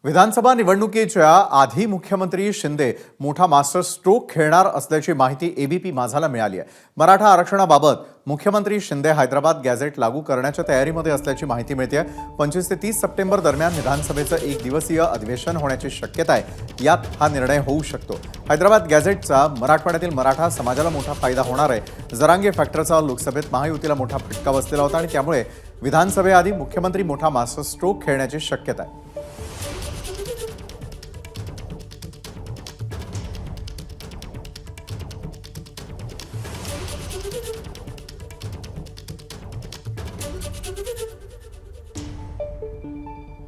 विधानसभा निवडणुकीच्या आधी मुख्यमंत्री शिंदे मोठा मास्टर स्ट्रोक खेळणार असल्याची माहिती एबीपी माझाला मिळाली आहे। मराठा आरक्षणाबाबत मुख्यमंत्री शिंदे हैदराबाद गॅझेट लागू करण्याच्या तयारीमध्ये असल्याची माहिती मिळते। 25 ते 30 सप्टेंबर दरम्यान विधानसभेचं एक दिवसीय अधिवेशन होण्याची शक्यता आहे। यात हा निर्णय होऊ शकतो। हैदराबाद गॅझेटचा मराठवाड्यातील मराठा समाजाला मोठा फायदा होणार आहे। जरांगे फॅक्टरचा लोकसभेत महायुतीला मोठा फटका बसलेला होता आणि त्यामुळे विधानसभेआधी मुख्यमंत्री मोठा मास्टर स्ट्रोक खेळण्याची शक्यता आहे।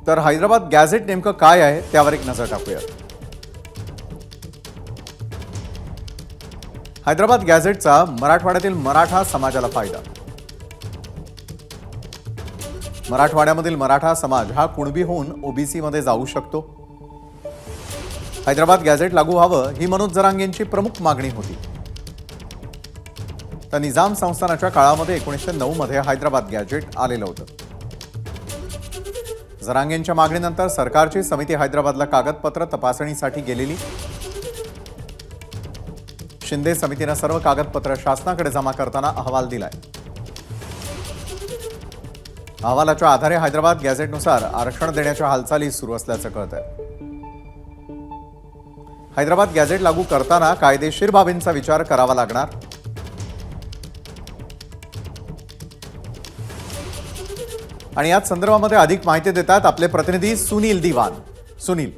तर हैदराबाद गॅझेट नेमकं काय आहे त्यावर एक नजर टाकूया। हैदराबाद गॅझेटचा मराठवाड्यातील मराठा समाजाला फायदा। मराठवाड्यामधील मराठा समाज हा कुणबी होऊन ओबीसी मध्ये जाऊ शकतो। हैदराबाद गॅझेट लागू व्हावं ही मनोज जरांगेंची प्रमुख मागणी होती। तर निजाम संस्थानाच्या काळामध्ये 1909 मध्ये हैदराबाद गॅझेट आलेलं होतं। जरांगेंच्या मागणीनंतर सरकारची समिती हैदराबादला कागदपत्र तपासणीसाठी गेलेली। शिंदे समितीने सर्व कागदपत्र शासनाकडे जमा करताना अहवाल दिलाय। अहवालाच्या आधारे हैदराबाद गॅझेटनुसार आरक्षण देण्याच्या हालचाली सुरू असल्याचं कळतंय। हैदराबाद गॅझेट लागू करताना कायदेशीर बाबींचा विचार करावा लागणार। आणि याच संदर्भामध्ये अधिक माहिती देतात आपले प्रतिनिधी सुनील दिवान। सुनील,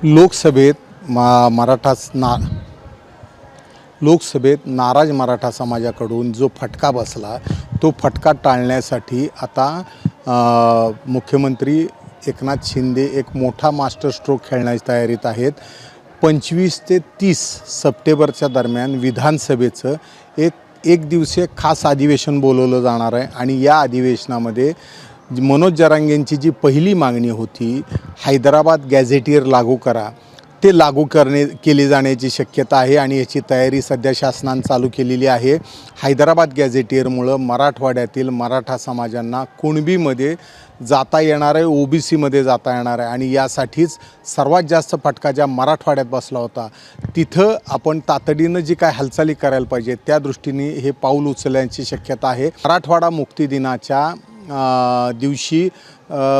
लोकसभेत नाराज मराठा समाजाकडून जो फटका बसला तो फटका टाळण्यासाठी आता मुख्यमंत्री एकनाथ शिंदे एक मोठा मास्टर स्ट्रोक खेळण्याची तयारीत आहेत। 25 ते 30 सप्टेंबरच्या दरम्यान विधानसभेचं एक दिवसीय खास अधिवेशन बोलवलं जाणार आहे आणि या अधिवेशनामध्ये मनोज जरांगेंची जी पहिली मागणी होती हैदराबाद गॅझेटियर लागू करा, ते लागू केली जाण्याची शक्यता आहे आणि याची तयारी सध्या शासनाने चालू केलेली आहे। हैदराबाद गॅझेटियरमुळं मराठवाड्यातील मराठा समाजांना कुणबीमध्ये जाता येणार आहे, ओबीसीमध्ये जाता येणार आहे आणि यासाठीच सर्वात जास्त फटका ज्या मराठवाड्यात बसला होता तिथं आपण तातडीनं जी काय हालचाली करायला पाहिजे त्या दृष्टीने हे पाऊल उचलण्याची शक्यता आहे। मराठवाडा मुक्ती दिनाच्या दिवशी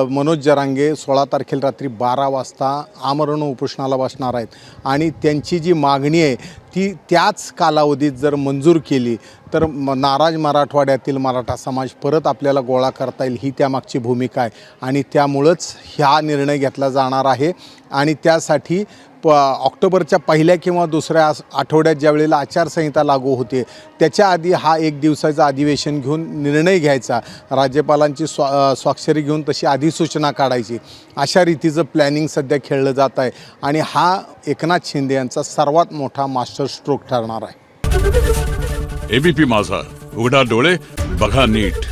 मनोज जरांगे 16 तारखेला रात्री 12 वाजता आमरण उपोषणाला बसणार आहेत आणि त्यांची जी मागणी आहे ती त्याच कालावधीत जर मंजूर केली तर नाराज मराठवाड्यातील मराठा समाज परत आपल्याला गोळा करता येईल ही त्यामागची भूमिका आहे आणि त्यामुळंच हा निर्णय घेतला जाणार आहे। आणि त्यासाठी ऑक्टोबरच्या पहिल्या किंवा दुसऱ्या आठवड्यात ज्या वेळेला आचारसंहिता लागू होते त्याच्या आधी हा एक दिवसाचं अधिवेशन घेऊन निर्णय घ्यायचा, राज्यपालांची स्वाक्षरी घेऊन तशी अधिसूचना काढायची, अशा रीतीचं प्लॅनिंग सध्या खेळलं जात आहे आणि हा एकनाथ शिंदे यांचा सर्वात मोठा मास्टर स्ट्रोक ठरणार आहे। एबीपी माझा, उघडा डोळे बघा नीट।